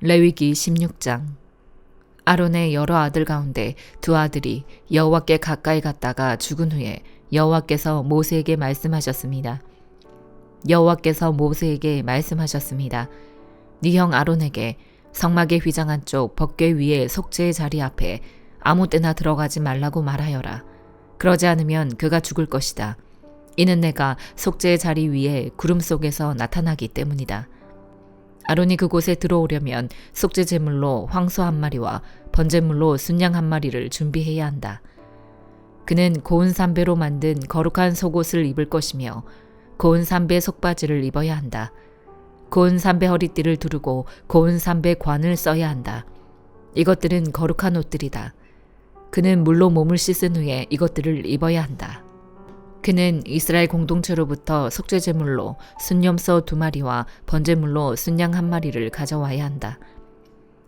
레위기 16장. 아론의 여러 아들 가운데 두 아들이 여호와께 가까이 갔다가 죽은 후에 여호와께서 모세에게 말씀하셨습니다. 여호와께서 모세에게 말씀하셨습니다. 네 형 아론에게 성막의 휘장 한쪽 법궤 위에 속죄의 자리 앞에 아무 때나 들어가지 말라고 말하여라. 그러지 않으면 그가 죽을 것이다. 이는 내가 속죄의 자리 위에 구름 속에서 나타나기 때문이다. 아론이 그곳에 들어오려면 속죄 제물로 황소 한 마리와 번제물로 순양 한 마리를 준비해야 한다. 그는 고운 삼배로 만든 거룩한 속옷을 입을 것이며 고운 삼배 속바지를 입어야 한다. 고운 삼배 허리띠를 두르고 고운 삼배 관을 써야 한다. 이것들은 거룩한 옷들이다. 그는 물로 몸을 씻은 후에 이것들을 입어야 한다. 그는 이스라엘 공동체로부터 속죄 제물로 순염소 2마리와 번제물로 순양 1마리를 가져와야 한다.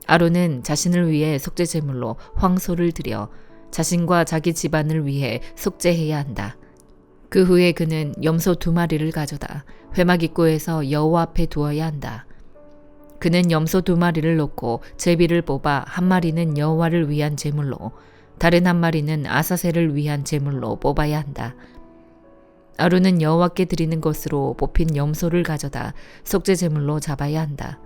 아론은 자신을 위해 속죄 제물로 황소를 드려 자신과 자기 집안을 위해 속죄해야 한다. 그 후에 그는 염소 2마리를 가져다 회막 입구에서 여호와 앞에 두어야 한다. 그는 염소 2마리를 놓고 제비를 뽑아 1마리는 여호와를 위한 제물로 다른 1마리는 아사셀을 위한 제물로 뽑아야 한다. 아론은 여호와께 드리는 것으로 뽑힌 염소를 가져다 속죄 제물로 잡아야 한다.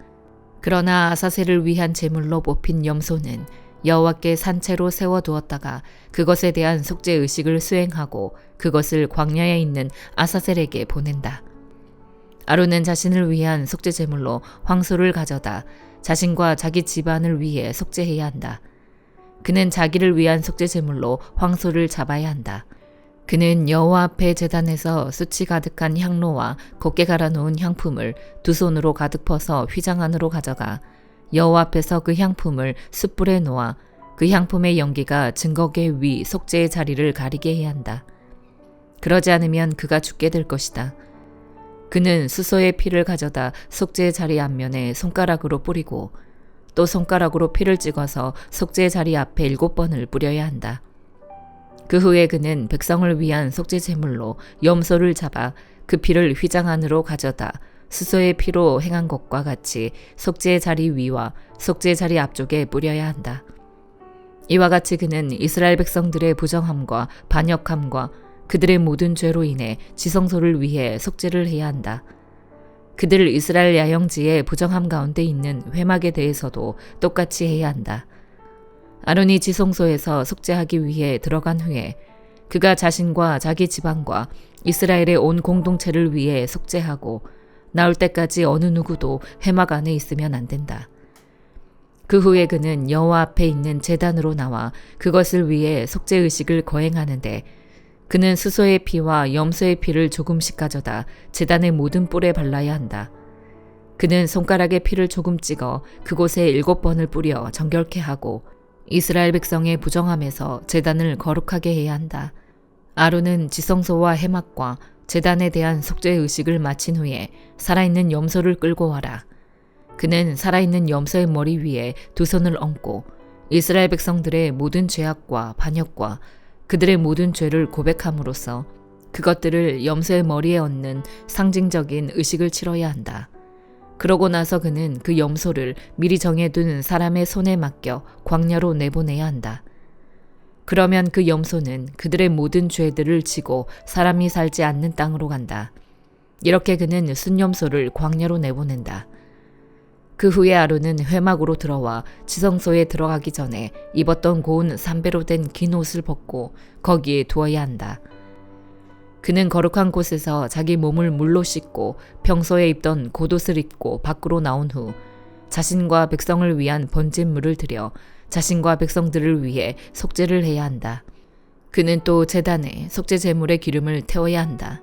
그러나 아사셀을 위한 제물로 뽑힌 염소는 여호와께 산채로 세워두었다가 그것에 대한 속죄 의식을 수행하고 그것을 광야에 있는 아사셀에게 보낸다. 아론은 자신을 위한 속죄 제물로 황소를 가져다 자신과 자기 집안을 위해 속죄해야 한다. 그는 자기를 위한 속죄 제물로 황소를 잡아야 한다. 그는 여호와 앞에 제단에서 수치 가득한 향로와 곱게 갈아놓은 향품을 두 손으로 가득 퍼서 휘장 안으로 가져가 여호와 앞에서 그 향품을 숯불에 놓아 그 향품의 연기가 증거궤 위 속죄의 자리를 가리게 해야 한다. 그러지 않으면 그가 죽게 될 것이다. 그는 수소의 피를 가져다 속죄의 자리 앞면에 손가락으로 뿌리고 또 손가락으로 피를 찍어서 속죄의 자리 앞에 7번을 뿌려야 한다. 그 후에 그는 백성을 위한 속죄 제물로 염소를 잡아 그 피를 휘장 안으로 가져다 수소의 피로 행한 것과 같이 속죄의 자리 위와 속죄의 자리 앞쪽에 뿌려야 한다. 이와 같이 그는 이스라엘 백성들의 부정함과 반역함과 그들의 모든 죄로 인해 지성소를 위해 속죄를 해야 한다. 그들 이스라엘 야영지의 부정함 가운데 있는 회막에 대해서도 똑같이 해야 한다. 아론이 지성소에서 속죄하기 위해 들어간 후에 그가 자신과 자기 집안과 이스라엘의 온 공동체를 위해 속죄하고 나올 때까지 어느 누구도 회막 안에 있으면 안 된다. 그 후에 그는 여호와 앞에 있는 제단으로 나와 그것을 위해 속죄 의식을 거행하는데 그는 수소의 피와 염소의 피를 조금씩 가져다 제단의 모든 뿔에 발라야 한다. 그는 손가락에 피를 조금 찍어 그곳에 7번을 뿌려 정결케 하고 이스라엘 백성의 부정함에서 제단을 거룩하게 해야 한다. 아론은 지성소와 회막과 제단에 대한 속죄 의식을 마친 후에 살아있는 염소를 끌고 와라. 그는 살아있는 염소의 머리 위에 두 손을 얹고 이스라엘 백성들의 모든 죄악과 반역과 그들의 모든 죄를 고백함으로써 그것들을 염소의 머리에 얹는 상징적인 의식을 치러야 한다. 그러고 나서 그는 그 염소를 미리 정해둔 사람의 손에 맡겨 광야로 내보내야 한다. 그러면 그 염소는 그들의 모든 죄들을 지고 사람이 살지 않는 땅으로 간다. 이렇게 그는 순염소를 광야로 내보낸다. 그 후에 아론은 회막으로 들어와 지성소에 들어가기 전에 입었던 고운 삼배로 된 긴 옷을 벗고 거기에 두어야 한다. 그는 거룩한 곳에서 자기 몸을 물로 씻고 평소에 입던 겉옷을 입고 밖으로 나온 후 자신과 백성을 위한 번제물을 드려 자신과 백성들을 위해 속죄를 해야 한다. 그는 또 제단에 속죄 제물의 기름을 태워야 한다.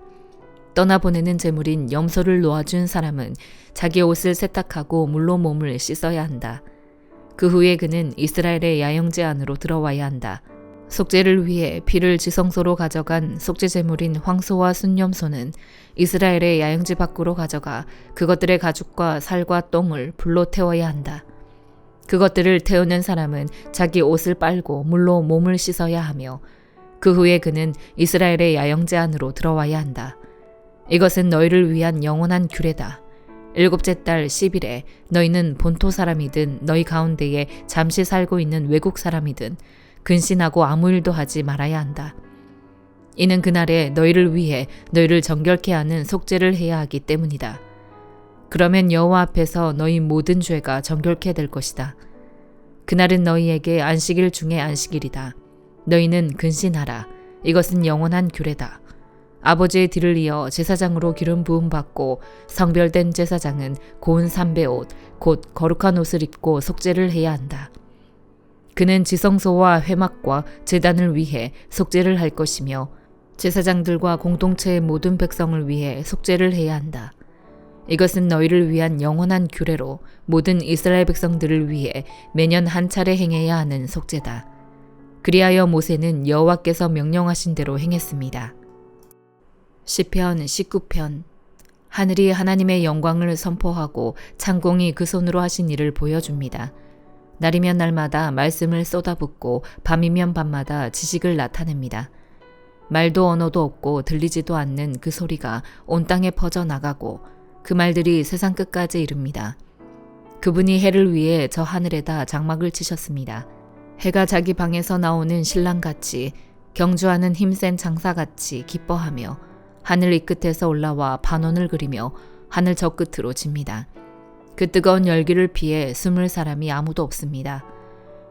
떠나보내는 제물인 염소를 놓아준 사람은 자기 옷을 세탁하고 물로 몸을 씻어야 한다. 그 후에 그는 이스라엘의 야영지 안으로 들어와야 한다. 속죄를 위해 피를 지성소로 가져간 속죄 제물인 황소와 순염소는 이스라엘의 야영지 밖으로 가져가 그것들의 가죽과 살과 똥을 불로 태워야 한다. 그것들을 태우는 사람은 자기 옷을 빨고 물로 몸을 씻어야 하며 그 후에 그는 이스라엘의 야영지 안으로 들어와야 한다. 이것은 너희를 위한 영원한 규례다. 일곱째 달 10일에 너희는 본토 사람이든 너희 가운데에 잠시 살고 있는 외국 사람이든 근신하고 아무 일도 하지 말아야 한다. 이는 그날에 너희를 위해 너희를 정결케 하는 속죄를 해야 하기 때문이다. 그러면 여호와 앞에서 너희 모든 죄가 정결케 될 것이다. 그날은 너희에게 안식일 중에 안식일이다. 너희는 근신하라. 이것은 영원한 규례다. 아버지의 뒤를 이어 제사장으로 기름 부음 받고 성별된 제사장은 고운 삼배옷 곧 거룩한 옷을 입고 속죄를 해야 한다. 그는 지성소와 회막과 제단을 위해 속죄를 할 것이며 제사장들과 공동체의 모든 백성을 위해 속죄를 해야 한다. 이것은 너희를 위한 영원한 규례로 모든 이스라엘 백성들을 위해 매년 한 차례 행해야 하는 속죄다. 그리하여 모세는 여호와께서 명령하신 대로 행했습니다. 시편 19편. 하늘이 하나님의 영광을 선포하고 창공이 그 손으로 하신 일을 보여줍니다. 날이면 날마다 말씀을 쏟아붓고 밤이면 밤마다 지식을 나타냅니다. 말도 언어도 없고 들리지도 않는 그 소리가 온 땅에 퍼져나가고 그 말들이 세상 끝까지 이릅니다. 그분이 해를 위해 저 하늘에다 장막을 치셨습니다. 해가 자기 방에서 나오는 신랑같이 경주하는 힘센 장사같이 기뻐하며 하늘 이 끝에서 올라와 반원을 그리며 하늘 저 끝으로 집니다. 그 뜨거운 열기를 피해 숨을 사람이 아무도 없습니다.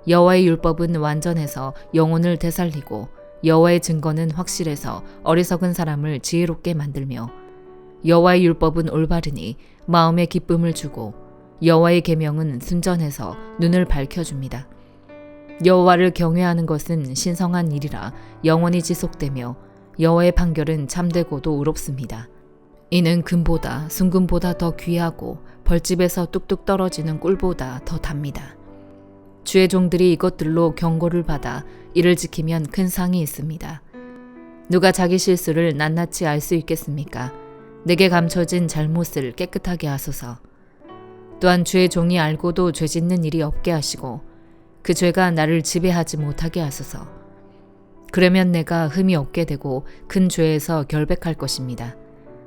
여호와의 율법은 완전해서 영혼을 되살리고 여호와의 증거는 확실해서 어리석은 사람을 지혜롭게 만들며 여호와의 율법은 올바르니 마음에 기쁨을 주고 여호와의 계명은 순전해서 눈을 밝혀줍니다. 여호와를 경외하는 것은 신성한 일이라 영원히 지속되며 여호와의 판결은 참되고도 의롭습니다. 이는 금보다 순금보다 더 귀하고 벌집에서 뚝뚝 떨어지는 꿀보다 더 답니다. 주의 종들이 이것들로 경고를 받아 이를 지키면 큰 상이 있습니다. 누가 자기 실수를 낱낱이 알 수 있겠습니까? 내게 감춰진 잘못을 깨끗하게 하소서. 또한 주의 종이 알고도 죄짓는 일이 없게 하시고 그 죄가 나를 지배하지 못하게 하소서. 그러면 내가 흠이 없게 되고 큰 죄에서 결백할 것입니다.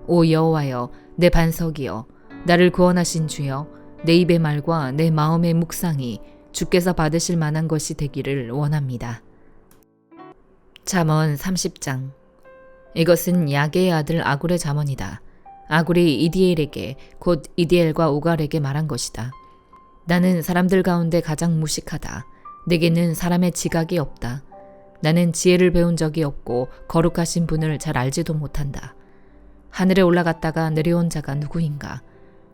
오 여호와여, 내 반석이여, 나를 구원하신 주여, 내 입의 말과 내 마음의 묵상이 주께서 받으실 만한 것이 되기를 원합니다. 잠언 30장. 이것은 야게의 아들 아굴의 잠언이다. 아굴이 이디엘에게 곧 이디엘과 우갈에게 말한 것이다. 나는 사람들 가운데 가장 무식하다. 내게는 사람의 지각이 없다. 나는 지혜를 배운 적이 없고 거룩하신 분을 잘 알지도 못한다. 하늘에 올라갔다가 내려온 자가 누구인가?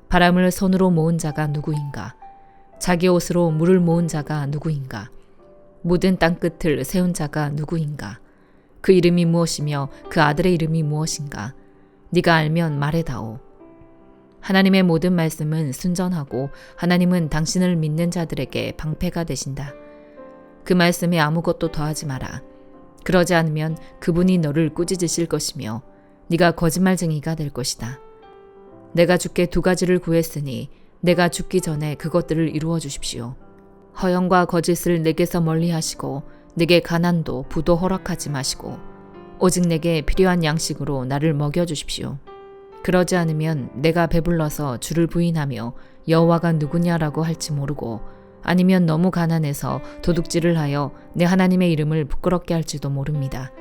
바람을 손으로 모은 자가 누구인가? 자기 옷으로 물을 모은 자가 누구인가? 모든 땅끝을 세운 자가 누구인가? 그 이름이 무엇이며 그 아들의 이름이 무엇인가? 네가 알면 말해다오. 하나님의 모든 말씀은 순전하고 하나님은 당신을 믿는 자들에게 방패가 되신다. 그 말씀에 아무것도 더하지 마라. 그러지 않으면 그분이 너를 꾸짖으실 것이며 네가 거짓말쟁이가 될 것이다. 내가 주께 두 가지를 구했으니 내가 죽기 전에 그것들을 이루어 주십시오. 허영과 거짓을 내게서 멀리 하시고 내게 가난도 부도 허락하지 마시고 오직 내게 필요한 양식으로 나를 먹여 주십시오. 그러지 않으면 내가 배불러서 주를 부인하며 여호와가 누구냐라고 할지 모르고 아니면 너무 가난해서 도둑질을 하여 내 하나님의 이름을 부끄럽게 할지도 모릅니다.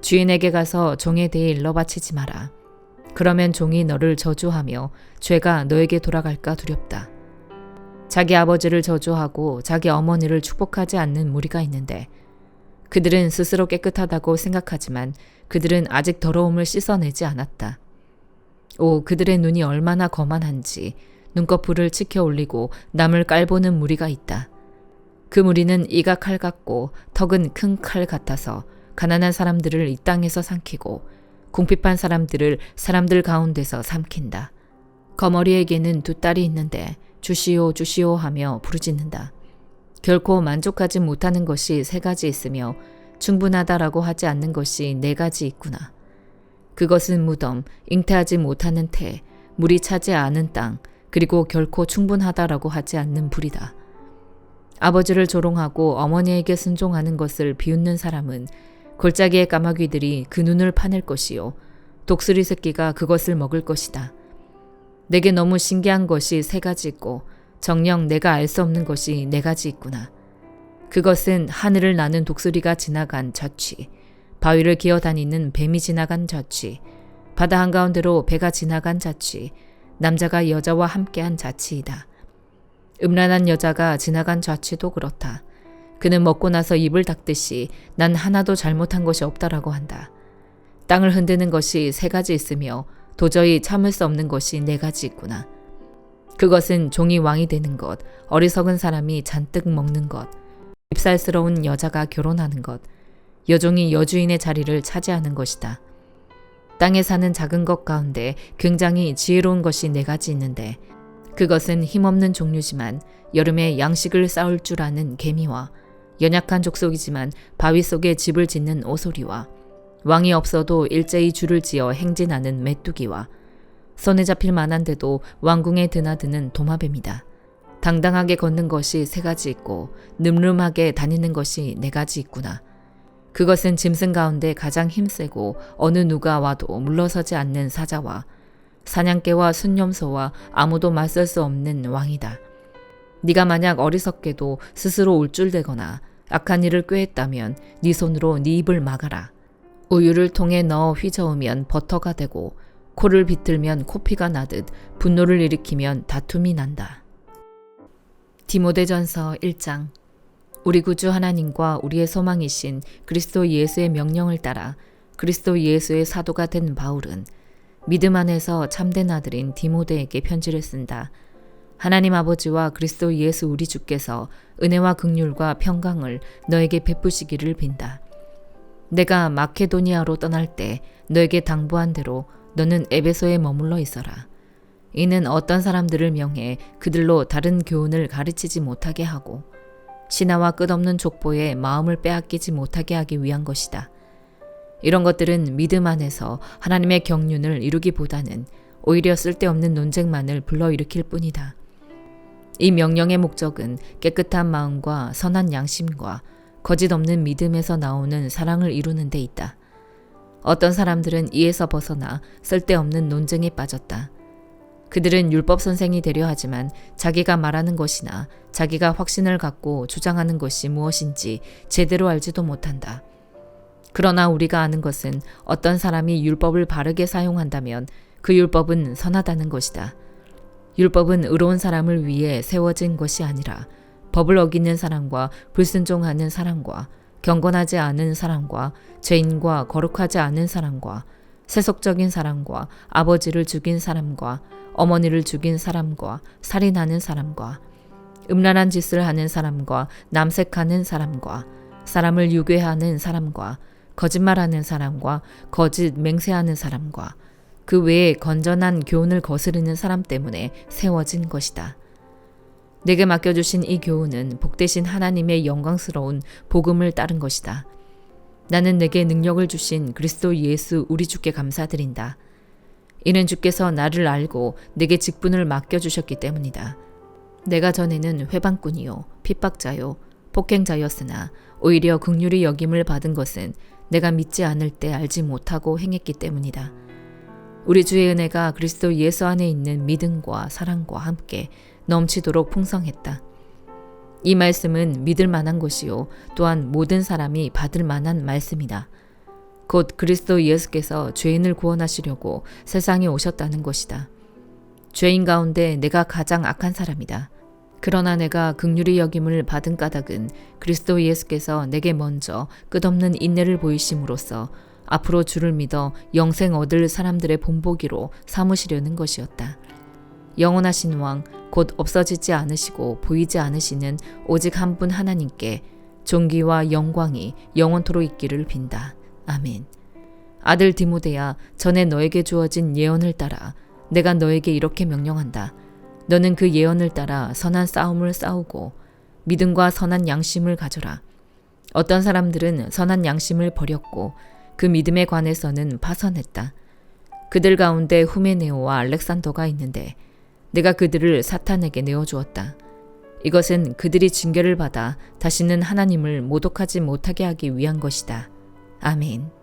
주인에게 가서 종에 대해 일러 바치지 마라. 그러면 종이 너를 저주하며 죄가 너에게 돌아갈까 두렵다. 자기 아버지를 저주하고 자기 어머니를 축복하지 않는 무리가 있는데 그들은 스스로 깨끗하다고 생각하지만 그들은 아직 더러움을 씻어내지 않았다. 오, 그들의 눈이 얼마나 거만한지 눈꺼풀을 치켜 올리고 남을 깔보는 무리가 있다. 그 무리는 이가 칼 같고 턱은 큰 칼 같아서 가난한 사람들을 이 땅에서 삼키고 궁핍한 사람들을 사람들 가운데서 삼킨다. 거머리에게는 두 딸이 있는데 주시오 주시오 하며 부르짖는다. 결코 만족하지 못하는 것이 세 가지 있으며 충분하다라고 하지 않는 것이 네 가지 있구나. 그것은 무덤, 잉태하지 못하는 태, 물이 차지 않은 땅, 그리고 결코 충분하다라고 하지 않는 불이다. 아버지를 조롱하고 어머니에게 순종하는 것을 비웃는 사람은 골짜기의 까마귀들이 그 눈을 파낼 것이요 독수리 새끼가 그것을 먹을 것이다. 내게 너무 신기한 것이 세 가지 있고 정녕 내가 알 수 없는 것이 네 가지 있구나. 그것은 하늘을 나는 독수리가 지나간 저치, 바위를 기어다니는 뱀이 지나간 저치, 바다 한가운데로 배가 지나간 자취, 남자가 여자와 함께한 자취이다. 음란한 여자가 지나간 자취도 그렇다. 그는 먹고 나서 입을 닦듯이 난 하나도 잘못한 것이 없다라고 한다. 땅을 흔드는 것이 세 가지 있으며 도저히 참을 수 없는 것이 네 가지 있구나. 그것은 종이 왕이 되는 것, 어리석은 사람이 잔뜩 먹는 것, 밉살스러운 여자가 결혼하는 것, 여종이 여주인의 자리를 차지하는 것이다. 땅에 사는 작은 것 가운데 굉장히 지혜로운 것이 네 가지 있는데 그것은 힘없는 종류지만 여름에 양식을 쌓을 줄 아는 개미와 연약한 족속이지만 바위 속에 집을 짓는 오소리와 왕이 없어도 일제히 줄을 지어 행진하는 메뚜기와 손에 잡힐 만한데도 왕궁에 드나드는 도마뱀이다. 당당하게 걷는 것이 세 가지 있고 늠름하게 다니는 것이 네 가지 있구나. 그것은 짐승 가운데 가장 힘세고 어느 누가 와도 물러서지 않는 사자와 사냥개와 순념소와 아무도 맞설 수 없는 왕이다. 네가 만약 어리석게도 스스로 울줄대거나 악한 일을 꾀했다면 네 손으로 네 입을 막아라. 우유를 통에 넣어 휘저으면 버터가 되고 코를 비틀면 코피가 나듯 분노를 일으키면 다툼이 난다. 디모데전서 1장. 우리 구주 하나님과 우리의 소망이신 그리스도 예수의 명령을 따라 그리스도 예수의 사도가 된 바울은 믿음 안에서 참된 아들인 디모데에게 편지를 쓴다. 하나님 아버지와 그리스도 예수 우리 주께서 은혜와 긍휼과 평강을 너에게 베푸시기를 빈다. 내가 마케도니아로 떠날 때 너에게 당부한 대로 너는 에베소에 머물러 있어라. 이는 어떤 사람들을 명해 그들로 다른 교훈을 가르치지 못하게 하고 신하와 끝없는 족보에 마음을 빼앗기지 못하게 하기 위한 것이다. 이런 것들은 믿음 안에서 하나님의 경륜을 이루기보다는 오히려 쓸데없는 논쟁만을 불러일으킬 뿐이다. 이 명령의 목적은 깨끗한 마음과 선한 양심과 거짓 없는 믿음에서 나오는 사랑을 이루는 데 있다. 어떤 사람들은 이에서 벗어나 쓸데없는 논쟁에 빠졌다. 그들은 율법 선생이 되려 하지만 자기가 말하는 것이나 자기가 확신을 갖고 주장하는 것이 무엇인지 제대로 알지도 못한다. 그러나 우리가 아는 것은 어떤 사람이 율법을 바르게 사용한다면 그 율법은 선하다는 것이다. 율법은 의로운 사람을 위해 세워진 것이 아니라 법을 어기는 사람과 불순종하는 사람과 경건하지 않은 사람과 죄인과 거룩하지 않은 사람과 세속적인 사람과 아버지를 죽인 사람과 어머니를 죽인 사람과 살인하는 사람과 음란한 짓을 하는 사람과 남색하는 사람과 사람을 유괴하는 사람과 거짓말하는 사람과 거짓 맹세하는 사람과 그 외에 건전한 교훈을 거스르는 사람 때문에 세워진 것이다. 내게 맡겨주신 이 교훈은 복되신 하나님의 영광스러운 복음을 따른 것이다. 나는 내게 능력을 주신 그리스도 예수 우리 주께 감사드린다. 이는 주께서 나를 알고 내게 직분을 맡겨주셨기 때문이다. 내가 전에는 회방꾼이요 핍박자요 폭행자였으나 오히려 긍휼히 여김을 받은 것은 내가 믿지 않을 때 알지 못하고 행했기 때문이다. 우리 주의 은혜가 그리스도 예수 안에 있는 믿음과 사랑과 함께 넘치도록 풍성했다. 이 말씀은 믿을 만한 것이요 또한 모든 사람이 받을 만한 말씀이다. 곧 그리스도 예수께서 죄인을 구원하시려고 세상에 오셨다는 것이다. 죄인 가운데 내가 가장 악한 사람이다. 그러나 내가 긍휼히 여김을 받은 까닭은 그리스도 예수께서 내게 먼저 끝없는 인내를 보이심으로써 앞으로 주를 믿어 영생 얻을 사람들의 본보기로 삼으시려는 것이었다. 영원하신 왕, 곧 없어지지 않으시고 보이지 않으시는 오직 한 분 하나님께 존귀와 영광이 영원토록 있기를 빈다. 아멘. 아들 디모데야, 전에 너에게 주어진 예언을 따라 내가 너에게 이렇게 명령한다. 너는 그 예언을 따라 선한 싸움을 싸우고 믿음과 선한 양심을 가져라. 어떤 사람들은 선한 양심을 버렸고 그 믿음에 관해서는 파선했다. 그들 가운데 후메네오와 알렉산더가 있는데 내가 그들을 사탄에게 내어주었다. 이것은 그들이 징계를 받아 다시는 하나님을 모독하지 못하게 하기 위한 것이다. 아멘.